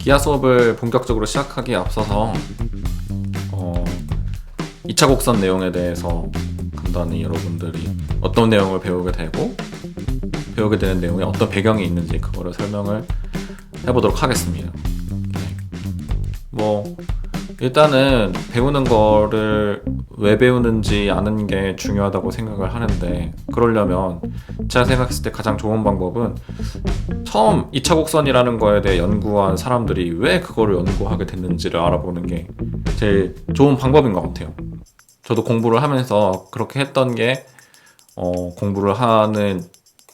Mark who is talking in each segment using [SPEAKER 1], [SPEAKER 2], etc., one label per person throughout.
[SPEAKER 1] 기아 수업을 본격적으로 시작하기에 앞서서 2차 곡선 내용에 대해서 간단히 여러분들이 어떤 내용을 배우게 되고 배우게 되는 내용에 어떤 배경이 있는지 그거를 설명을 해보도록 하겠습니다. 일단은 배우는 거를 왜 배우는지 아는 게 중요하다고 생각을 하는데, 그러려면 제가 생각했을 때 가장 좋은 방법은 처음 2차 곡선이라는 거에 대해 연구한 사람들이 왜 그거를 연구하게 됐는지를 알아보는 게 제일 좋은 방법인 것 같아요. 저도 공부를 하면서 그렇게 했던 게 공부를 하는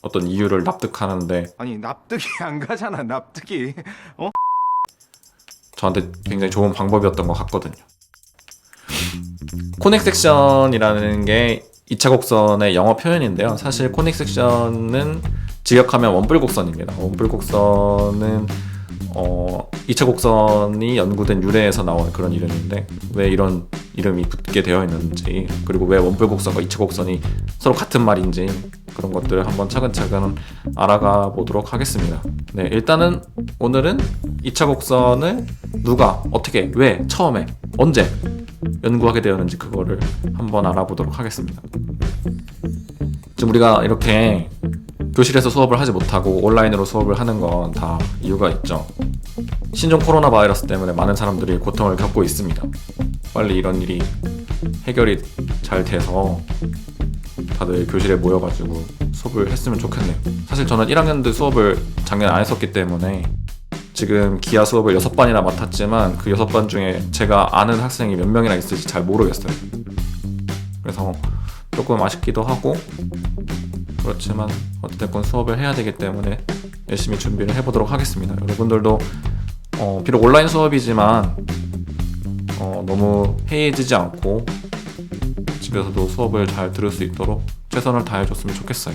[SPEAKER 1] 어떤 이유를 납득하는데,
[SPEAKER 2] 아니 납득이 안 가잖아. 납득이.
[SPEAKER 1] 저한테 굉장히 좋은 방법이었던 것 같거든요. 코넥 섹션이라는 게 2차 곡선의 영어 표현인데요. 사실 코넥 섹션은 직역하면 원뿔 곡선입니다. 원뿔 곡선은 2차 곡선이 연구된 유래에서 나온 그런 이름인데, 왜 이런 이름이 붙게 되어 있는지, 그리고 왜 원뿔 곡선과 2차 곡선이 서로 같은 말인지, 그런 것들을 한번 차근차근 알아가 보도록 하겠습니다. 네, 일단은 오늘은 2차 곡선을 누가, 어떻게, 왜, 처음에, 언제 연구하게 되었는지 그거를 한번 알아보도록 하겠습니다. 지금 우리가 이렇게 교실에서 수업을 하지 못하고 온라인으로 수업을 하는 건 다 이유가 있죠. 신종 코로나 바이러스 때문에 많은 사람들이 고통을 겪고 있습니다. 빨리 이런 일이 해결이 잘 돼서 다들 교실에 모여가지고 수업을 했으면 좋겠네요. 사실 저는 1학년 때 수업을 작년에 안 했었기 때문에 지금 기아 수업을 6반이나 맡았지만 그 6반 중에 제가 아는 학생이 몇 명이나 있을지 잘 모르겠어요. 그래서 조금 아쉽기도 하고, 그렇지만 어쨌든 수업을 해야 되기 때문에 열심히 준비를 해보도록 하겠습니다. 여러분들도 비록 온라인 수업이지만 너무 해이해지지 않고 집에서도 수업을 잘 들을 수 있도록 최선을 다해줬으면 좋겠어요.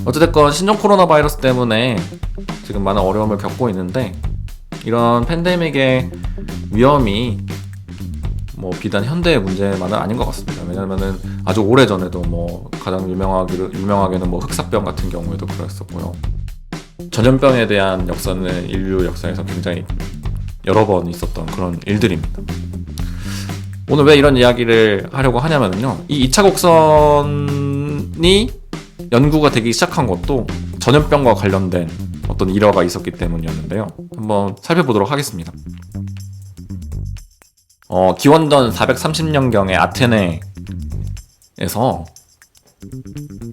[SPEAKER 1] 어쨌든 신종 코로나 바이러스 때문에 지금 많은 어려움을 겪고 있는데, 이런 팬데믹의 위험이 비단 현대의 문제만은 아닌 것 같습니다. 왜냐면은 아주 오래전에도 가장 유명하게는 흑사병 같은 경우에도 그랬었고요. 전염병에 대한 역사는 인류 역사에서 굉장히 여러 번 있었던 그런 일들입니다. 오늘 왜 이런 이야기를 하려고 하냐면요, 이 2차 곡선이 연구가 되기 시작한 것도 전염병과 관련된 어떤 일화가 있었기 때문이었는데요. 한번 살펴보도록 하겠습니다. 기원전 430년경에 아테네에서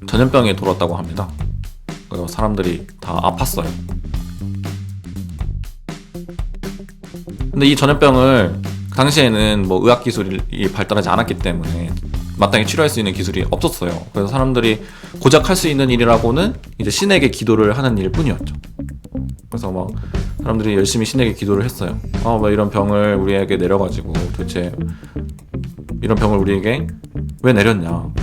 [SPEAKER 1] 전염병이 돌았다고 합니다. 그래서 사람들이 다 아팠어요. 근데 이 전염병을 당시에는 의학기술이 발달하지 않았기 때문에 마땅히 치료할 수 있는 기술이 없었어요. 그래서 사람들이 고작 할 수 있는 일이라고는 이제 신에게 기도를 하는 일 뿐이었죠. 그래서 사람들이 열심히 신에게 기도를 했어요. 왜 이런 병을 우리에게 내려가지고 도대체 이런 병을 우리에게 왜 내렸냐,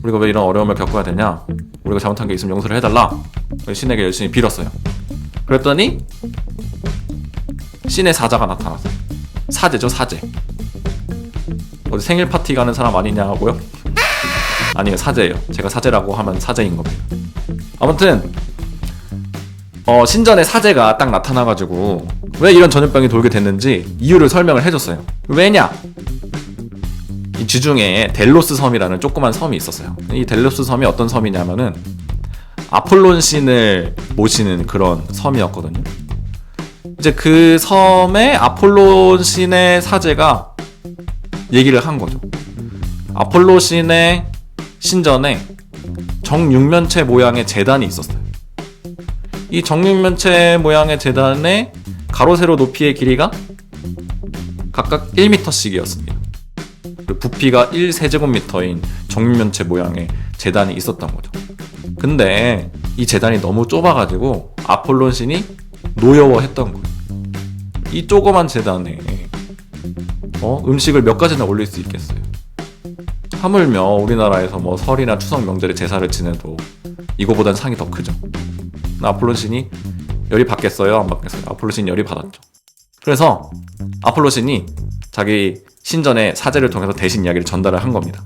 [SPEAKER 1] 우리가 왜 이런 어려움을 겪어야 되냐, 우리가 잘못한 게 있으면 용서를 해달라, 신에게 열심히 빌었어요. 그랬더니 신의 사자가 나타났어요. 사제죠, 사제. 어디 생일 파티 가는 사람 아니냐고요? 아니에요, 사제예요. 제가 사제라고 하면 사제인 겁니다. 아무튼 신전에 사제가 딱 나타나가지고 왜 이런 전염병이 돌게 됐는지 이유를 설명을 해줬어요. 왜냐? 이 주중에 델로스 섬이라는 조그만 섬이 있었어요. 이 델로스 섬이 어떤 섬이냐면은 아폴론 신을 모시는 그런 섬이었거든요. 이제 그 섬에 아폴론 신의 사제가 얘기를 한 거죠. 아폴로 신의 신전에 정육면체 모양의 제단이 있었어요. 이 정육면체 모양의 제단의 가로 세로 높이의 길이가 각각 1m씩이었습니다. 부피가 1세제곱미터인 정육면체 모양의 제단이 있었던 거죠. 근데 이 제단이 너무 좁아가지고 아폴론 신이 노여워했던 거예요. 이 조그만 제단에 음식을 몇 가지나 올릴 수 있겠어요. 하물며 우리나라에서 설이나 추석 명절에 제사를 지내도 이거보단 상이 더 크죠. 아폴론 신이 열이 받겠어요? 안 받겠어요? 아폴로 신이 열이 받았죠. 그래서 아폴로 신이 자기 신전의 사제를 통해서 대신 이야기를 전달을 한 겁니다.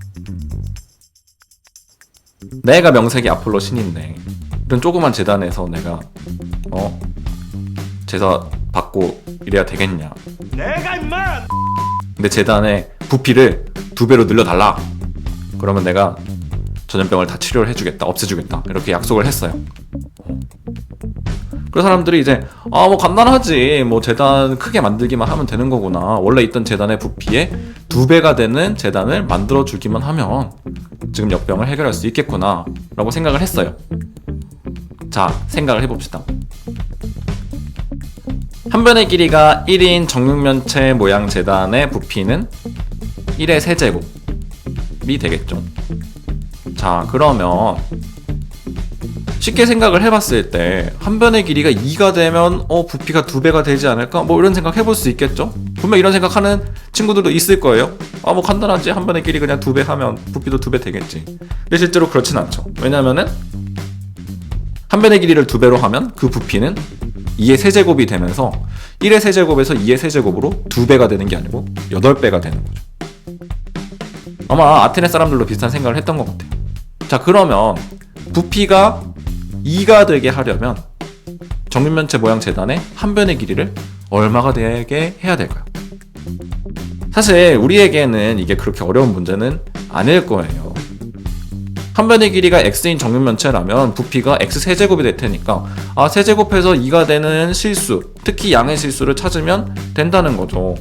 [SPEAKER 1] 내가 명색이 아폴로 신인데 이런 조그만 재단에서 내가 제사 받고 이래야 되겠냐.
[SPEAKER 2] 내가 임마!
[SPEAKER 1] 근데 재단의 부피를 2배로 늘려달라. 그러면 내가 전염병을 다 치료를 해주겠다, 없애주겠다, 이렇게 약속을 했어요. 그래서 사람들이 이제 뭐 간단하지, 뭐 재단 크게 만들기만 하면 되는 거구나, 원래 있던 재단의 부피의 2배가 되는 재단을 만들어주기만 하면 지금 역병을 해결할 수 있겠구나 라고 생각을 했어요. 자, 생각을 해봅시다. 한 변의 길이가 1인 정육면체 모양 재단의 부피는 1의 세제곱이 되겠죠. 자, 그러면 쉽게 생각을 해봤을 때 한 변의 길이가 2가 되면 부피가 2배가 되지 않을까? 뭐 이런 생각 해볼 수 있겠죠? 분명 이런 생각하는 친구들도 있을 거예요. 뭐 간단하지, 한 변의 길이 그냥 2배 하면 부피도 2배 되겠지. 근데 실제로 그렇진 않죠. 왜냐면은 한 변의 길이를 2배로 하면 그 부피는 2의 세제곱이 되면서 1의 세제곱에서 2의 세제곱으로 2배가 되는 게 아니고 8배가 되는 거죠. 아마 아테네 사람들도 비슷한 생각을 했던 것 같아요. 자, 그러면 부피가 2가 되게 하려면 정육면체 모양 재단의 한 변의 길이를 얼마가 되게 해야 될까요? 사실 우리에게는 이게 그렇게 어려운 문제는 아닐 거예요. 한 변의 길이가 x인 정육면체라면 부피가 x세제곱이 될 테니까 세제곱해서 2가 되는 실수, 특히 양의 실수를 찾으면 된다는 거죠.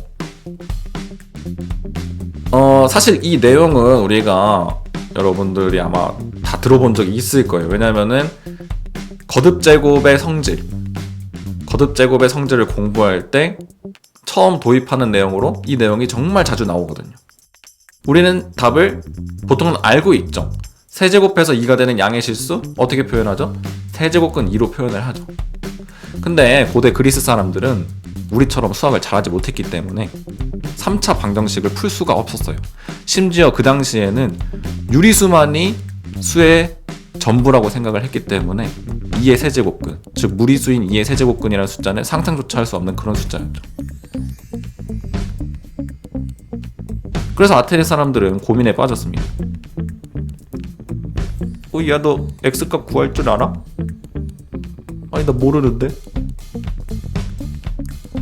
[SPEAKER 1] 사실 이 내용은 우리가 여러분들이 아마 다 들어본 적이 있을 거예요. 왜냐면은 거듭제곱의 성질을 공부할 때 처음 도입하는 내용으로 이 내용이 정말 자주 나오거든요. 우리는 답을 보통은 알고 있죠. 세제곱해서 2가 되는 양의 실수 어떻게 표현하죠? 세제곱근 2로 표현을 하죠. 근데 고대 그리스 사람들은 우리처럼 수학을 잘하지 못했기 때문에 3차 방정식을 풀 수가 없었어요. 심지어 그 당시에는 유리수만이 수의 전부라고 생각을 했기 때문에 2의 세제곱근, 즉 무리수인 2의 세제곱근이라는 숫자는 상상조차 할 수 없는 그런 숫자였죠. 그래서 아테네 사람들은 고민에 빠졌습니다. 야, 너 x값 구할 줄 알아? 아니, 나 모르는데.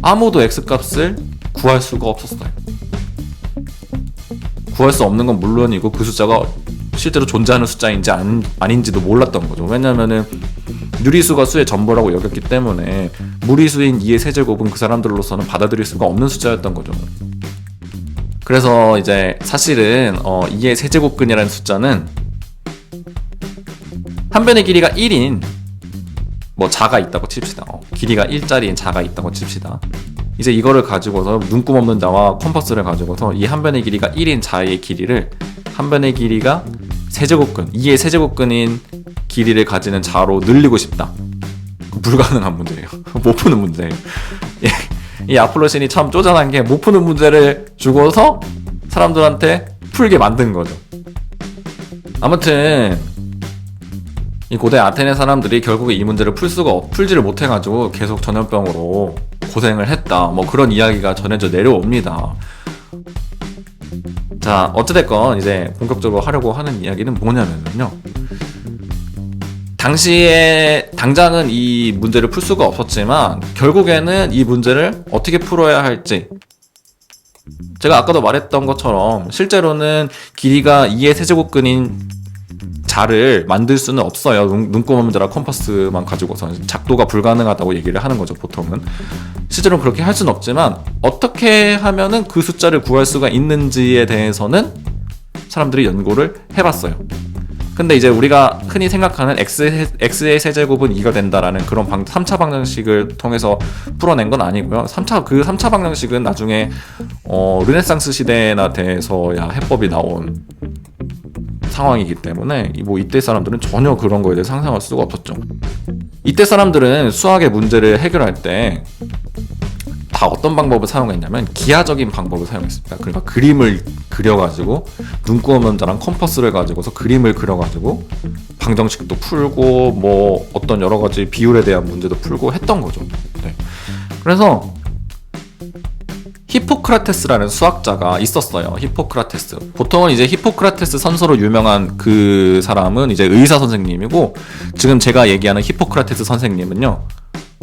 [SPEAKER 1] 아무도 x값을 구할 수가 없었어요. 구할 수 없는 건 물론이고 그 숫자가 실제로 존재하는 숫자인지 아닌지도 몰랐던 거죠. 왜냐면은 유리수가 수의 전부라고 여겼기 때문에 무리수인 2의 세제곱은 그 사람들로서는 받아들일 수가 없는 숫자였던 거죠. 그래서 이제 사실은 2의 세제곱근이라는 숫자는 한 변의 길이가 1인 자가 있다고 칩시다. 길이가 1짜리인 자가 있다고 칩시다. 이제 이거를 가지고서 눈금 없는 자와 컴퍼스를 가지고서 이 한 변의 길이가 1인 자의 길이를 한 변의 길이가 세제곱근, 2의 세제곱근인 길이를 가지는 자로 늘리고 싶다. 불가능한 문제예요. 못 푸는 문제예요. 이 아폴로신이 참 쪼잔한 게 못 푸는 문제를 주고서 사람들한테 풀게 만든 거죠. 아무튼 이 고대 아테네 사람들이 결국에 이 문제를 풀지를 못해가지고 계속 전염병으로 고생을 했다, 그런 이야기가 전해져 내려옵니다. 자, 어찌됐건 이제 본격적으로 하려고 하는 이야기는 뭐냐면요, 당시에 당장은 이 문제를 풀 수가 없었지만 결국에는 이 문제를 어떻게 풀어야 할지, 제가 아까도 말했던 것처럼 실제로는 길이가 2의 세제곱근인 자를 만들 수는 없어요. 눈금 없는 자랑 컴퍼스만 가지고서 작도가 불가능하다고 얘기를 하는 거죠, 보통은. 실제로는 그렇게 할 수는 없지만 어떻게 하면은 그 숫자를 구할 수가 있는지에 대해서는 사람들이 연구를 해봤어요. 근데 이제 우리가 흔히 생각하는 x의 세제곱은 2가 된다라는 그런 3차 방정식을 통해서 풀어낸 건 아니고요. 3차 방정식은 나중에 르네상스 시대나 돼서야 해법이 나온 상황이기 때문에 이때 사람들은 전혀 그런 거에 대해 상상할 수가 없었죠. 이때 사람들은 수학의 문제를 해결할 때 다 어떤 방법을 사용했냐면 기하적인 방법을 사용했습니다. 그러니까 그림을 그려가지고 눈금 없는 자랑 컴퍼스를 가지고서 그림을 그려가지고 방정식도 풀고 어떤 여러 가지 비율에 대한 문제도 풀고 했던 거죠. 네. 그래서 히포크라테스라는 수학자가 있었어요. 히포크라테스. 보통은 이제 히포크라테스 선서로 유명한 그 사람은 이제 의사 선생님이고, 지금 제가 얘기하는 히포크라테스 선생님은요,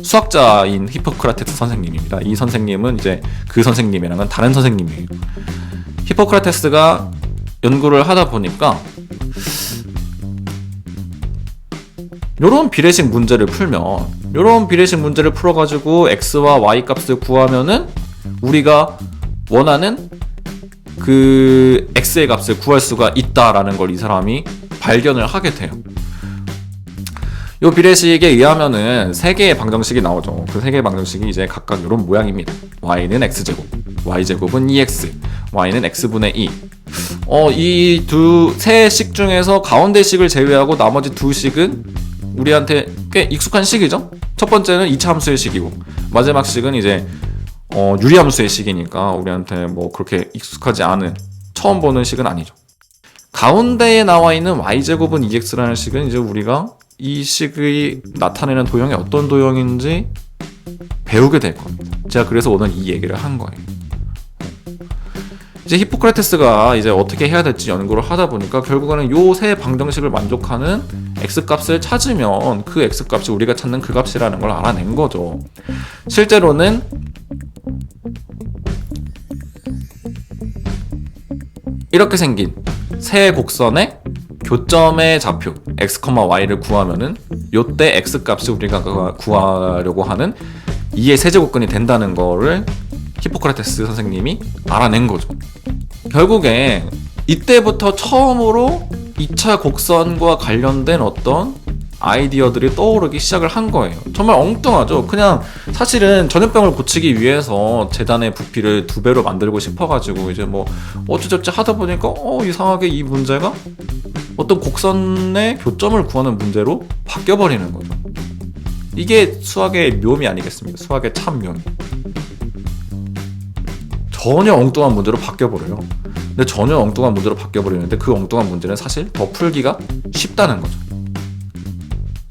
[SPEAKER 1] 수학자인 히포크라테스 선생님입니다. 이 선생님은 이제 그 선생님이랑은 다른 선생님이에요. 히포크라테스가 연구를 하다 보니까 요런 비례식 문제를 풀어가지고 x와 y 값을 구하면은 우리가 원하는 그 x의 값을 구할 수가 있다라는 걸 이 사람이 발견을 하게 돼요. 요 비례식에 의하면은 세 개의 방정식이 나오죠. 그 세 개의 방정식이 이제 각각 이런 모양입니다. y는 x제곱, y제곱은 2x, y는 x분의 2. 이 세 식 중에서 가운데 식을 제외하고 나머지 두 식은 우리한테 꽤 익숙한 식이죠. 첫 번째는 2차 함수의 식이고 마지막 식은 이제 유리함수의 식이니까 우리한테 뭐 그렇게 익숙하지 않은 처음 보는 식은 아니죠. 가운데에 나와 있는 y제곱은 2x라는 식은 이제 우리가 이 식이 나타내는 도형이 어떤 도형인지 배우게 될 겁니다. 제가 그래서 오늘 이 얘기를 한 거예요. 이제 히포크라테스가 이제 어떻게 해야 될지 연구를 하다 보니까 결국에는 요 세 방정식을 만족하는 x값을 찾으면 그 x값이 우리가 찾는 그 값이라는 걸 알아낸 거죠. 실제로는 이렇게 생긴 세 곡선의 교점의 좌표 x, y를 구하면은 요때 x값이 우리가 구하려고 하는 2의 세제곱근이 된다는 거를 히포크라테스 선생님이 알아낸 거죠. 결국에 이때부터 처음으로 2차 곡선과 관련된 어떤 아이디어들이 떠오르기 시작을 한 거예요. 정말 엉뚱하죠. 그냥 사실은 전염병을 고치기 위해서 재단의 부피를 2배로 만들고 싶어가지고 이제 뭐 어쩌저쩌 하다 보니까 이상하게 이 문제가 어떤 곡선의 교점을 구하는 문제로 바뀌어버리는 거죠. 이게 수학의 묘미 아니겠습니까? 수학의 참 묘미. 전혀 엉뚱한 문제로 바뀌어버려요. 근데 전혀 엉뚱한 문제로 바뀌어버리는데 그 엉뚱한 문제는 사실 더 풀기가 쉽다는 거죠.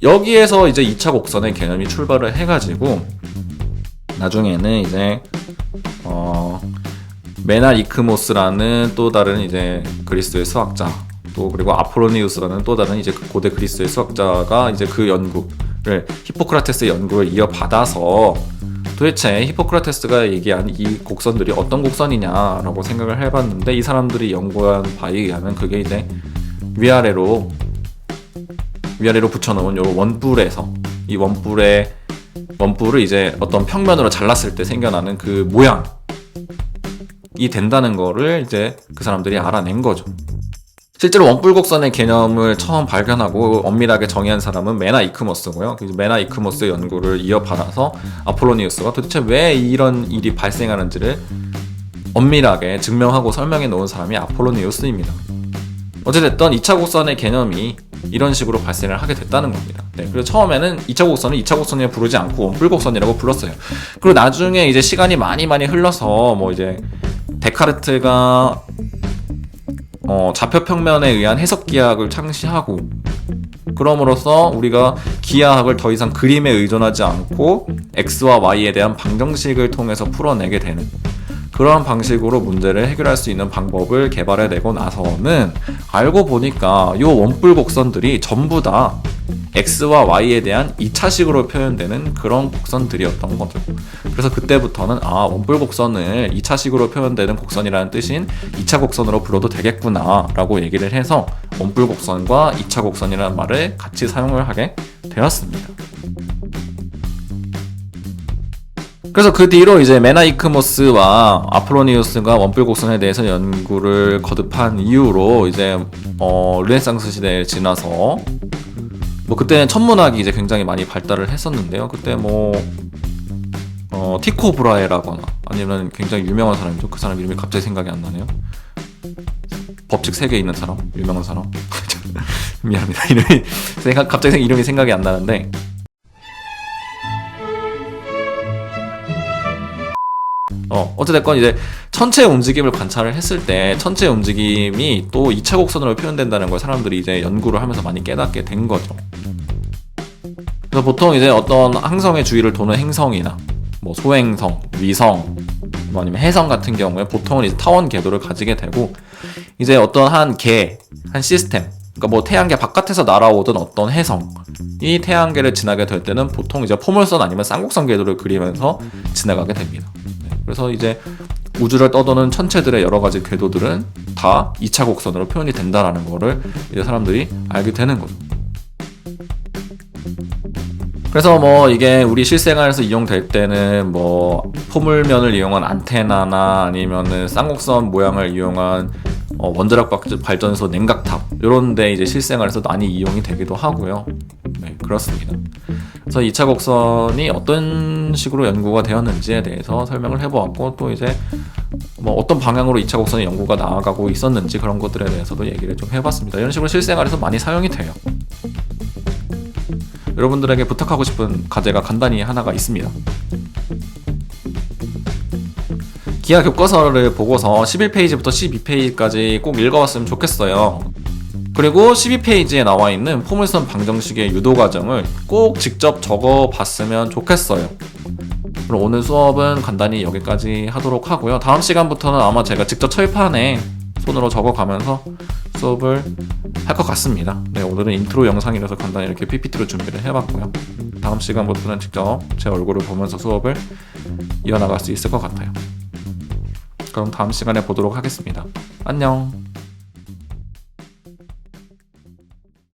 [SPEAKER 1] 여기에서 이제 2차 곡선의 개념이 출발을 해가지고 나중에는 이제 메나이크모스라는 또 다른 이제 그리스의 수학자 또 그리고 아폴로니우스라는 또 다른 이제 고대 그리스의 수학자가 이제 그 연구를 히포크라테스의 연구를 이어받아서 도대체 히포크라테스가 얘기한 이 곡선들이 어떤 곡선이냐라고 생각을 해봤는데 이 사람들이 연구한 바에 의하면 그게 이제 위아래로 붙여놓은 요 원뿔에서 이 원뿔을 이제 어떤 평면으로 잘랐을 때 생겨나는 그 모양이 된다는 거를 이제 그 사람들이 알아낸 거죠. 실제로 원뿔곡선의 개념을 처음 발견하고 엄밀하게 정의한 사람은 메나이크모스고요. 메나이크모스의 연구를 이어받아서 아폴로니우스가 도대체 왜 이런 일이 발생하는지를 엄밀하게 증명하고 설명해 놓은 사람이 아폴로니우스입니다. 어쨌든 2차 곡선의 개념이 이런 식으로 발생을 하게 됐다는 겁니다. 네, 그래서 처음에는 2차 곡선을 2차 곡선이라고 부르지 않고 원뿔곡선이라고 불렀어요. 그리고 나중에 이제 시간이 많이 흘러서 뭐 이제 데카르트가 좌표평면에 의한 해석기하학을 창시하고 그럼으로써 우리가 기하학을 더 이상 그림에 의존하지 않고 x와 y에 대한 방정식을 통해서 풀어내게 되는 그러한 방식으로 문제를 해결할 수 있는 방법을 개발해내고 나서는 알고 보니까 이 원뿔 곡선들이 전부 다 x와 y에 대한 2차식으로 표현되는 그런 곡선들이었던 거죠. 그래서 그때부터는 원뿔 곡선을 2차식으로 표현되는 곡선이라는 뜻인 2차 곡선으로 불러도 되겠구나 라고 얘기를 해서 원뿔 곡선과 2차 곡선이라는 말을 같이 사용을 하게 되었습니다. 그래서 그 뒤로 이제 메나이크모스와 아폴로니우스가 원뿔 곡선에 대해서 연구를 거듭한 이후로 이제 르네상스 시대에 지나서 뭐 그때는 천문학이 이제 굉장히 많이 발달을 했었는데요. 그때 뭐 티코 브라헤라거나 아니면 굉장히 유명한 사람이죠. 그 사람 이름이 갑자기 생각이 안 나네요. 법칙 3개 있는 사람, 유명한 사람. 미안합니다. 갑자기 이름이 생각이 안 나는데. 어찌됐건 이제 천체의 움직임을 관찰을 했을 때 천체의 움직임이 또 2차 곡선으로 표현된다는 걸 사람들이 이제 연구를 하면서 많이 깨닫게 된 거죠. 그래서 보통 이제 어떤 항성의 주위를 도는 행성이나 뭐 소행성, 위성, 뭐 아니면 해성 같은 경우에 보통은 이제 타원 궤도를 가지게 되고 이제 어떤 한 시스템, 그러니까 뭐 태양계 바깥에서 날아오던 어떤 해성이 태양계를 지나게 될 때는 보통 이제 포물선 아니면 쌍곡선 궤도를 그리면서 지나가게 됩니다. 네, 그래서 이제 우주를 떠도는 천체들의 여러 가지 궤도들은 다 2차 곡선으로 표현이 된다라는 거를 이제 사람들이 알게 되는 거죠. 그래서 뭐 이게 우리 실생활에서 이용될 때는 뭐 포물면을 이용한 안테나나 아니면은 쌍곡선 모양을 이용한 원자력 발전소 냉각탑 이런데 이제 실생활에서 많이 이용이 되기도 하고요. 네, 그렇습니다. 그래서 2차 곡선이 어떤 식으로 연구가 되었는지에 대해서 설명을 해보았고, 또 이제 뭐 어떤 방향으로 2차 곡선의 연구가 나아가고 있었는지 그런 것들에 대해서도 얘기를 좀 해봤습니다. 이런 식으로 실생활에서 많이 사용이 돼요. 여러분들에게 부탁하고 싶은 과제가 간단히 하나가 있습니다. 기하 교과서를 보고서 11페이지부터 12페이지까지 꼭 읽어봤으면 좋겠어요. 그리고 12페이지에 나와 있는 포물선 방정식의 유도 과정을 꼭 직접 적어봤으면 좋겠어요. 그럼 오늘 수업은 간단히 여기까지 하도록 하고요. 다음 시간부터는 아마 제가 직접 철판에 손으로 적어가면서 수업을 할 것 같습니다. 네, 오늘은 인트로 영상이라서 간단히 이렇게 PPT로 준비를 해봤고요. 다음 시간부터는 직접 제 얼굴을 보면서 수업을 이어나갈 수 있을 것 같아요. 그럼 다음 시간에 보도록 하겠습니다. 안녕.